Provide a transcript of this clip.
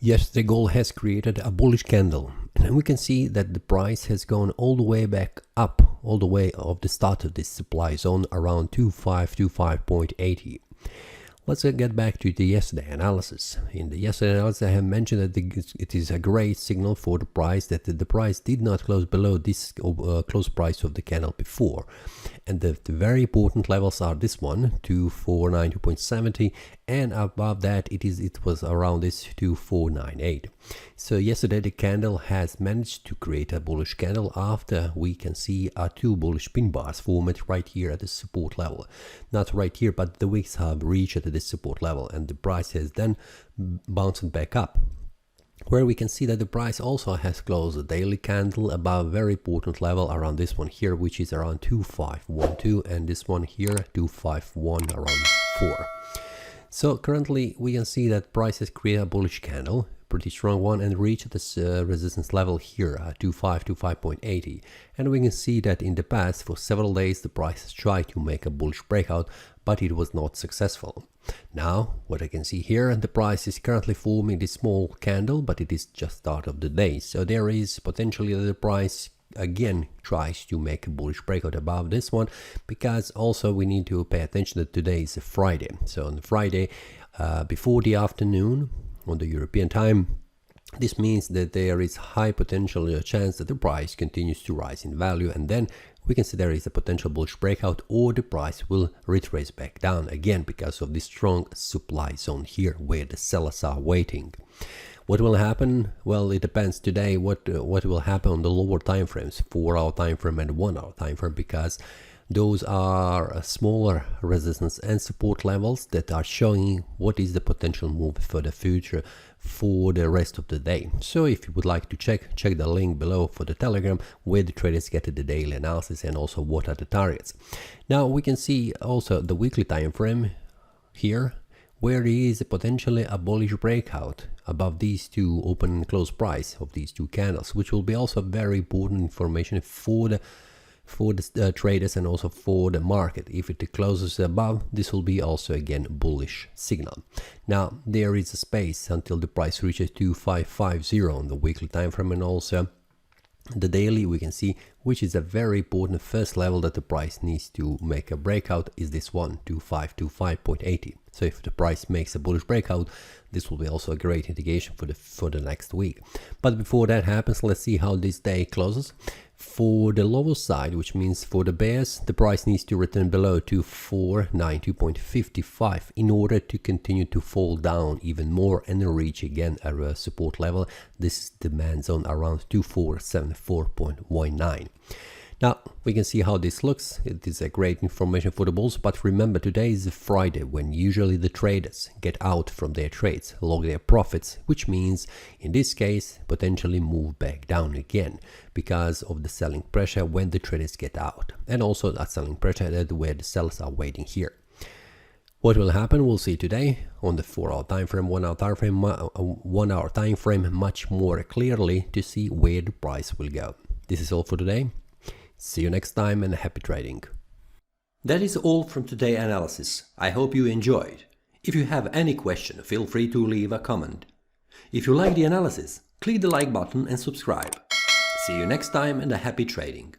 Yes, the gold has created a bullish candle, and we can see that the price has gone all the way back up, all the way of the start of this supply zone around 2525.80. Let's get back to the yesterday analysis. In the yesterday analysis, I have mentioned that it is a great signal for the price that the price did not close below this close price of the candle before. And the very important levels are this one, 2492.70, and above that it was around this 2498. So yesterday the candle has managed to create a bullish candle after we can see two bullish pin bars formed right here at the support level. Not right here, but the wicks have reached this support level, and the price has then bounced back up, where we can see that the price also has closed a daily candle above a very important level around this one here, which is around 2512, and this one here 251 around 4. So currently we can see that price has created a bullish candle, pretty strong one, and reached this resistance level here at 2525.80, and we can see that in the past for several days the price has tried to make a bullish breakout, but it was not successful. Now what I can see here, the price is currently forming this small candle, but it is just start of the day, so there is potentially that the price again tries to make a bullish breakout above this one, because also we need to pay attention that today is a Friday. So on Friday before the afternoon on the European time, this means that there is high potential chance that the price continues to rise in value, and then we can see there is a potential bullish breakout, or the price will retrace back down again because of this strong supply zone here where the sellers are waiting. What will happen? Well, it depends today what will happen on the lower time frames, 4-hour time frame and 1-hour time frame, because those are smaller resistance and support levels that are showing what is the potential move for the future for the rest of the day. So if you would like to check the link below for the Telegram, where the traders get the daily analysis and also what are the targets. Now we can see also the weekly time frame here, where there is potentially a bullish breakout above these two open and close price of these two candles, which will be also very important information for the traders and also for the market. If it closes above, this will be also again bullish signal. Now there is a space until the price reaches 2550 on the weekly time frame, and also the daily we can see, which is a very important first level that the price needs to make a breakout, is this one, 2525.80. So if the price makes a bullish breakout, this will be also a great indication for the next week. But before that happens, let's see how this day closes. For the lower side, which means for the bears, the price needs to return below 2492.55 in order to continue to fall down even more and reach again a support level. This is demand zone around 2474.19. Now we can see how this looks. It is a great information for the bulls, but remember, today is a Friday when usually the traders get out from their trades, log their profits, which means in this case potentially move back down again because of the selling pressure when the traders get out, and also that selling pressure that where the sellers are waiting here. What will happen, we'll see today on the 4-hour time frame, 1-hour time frame, 1-hour time frame much more clearly to see where the price will go. This is all for today. See you next time and happy trading. That is all from today's analysis. I hope you enjoyed. If you have any question, feel free to leave a comment. If you like the analysis, click the like button and subscribe. See you next time and a happy trading.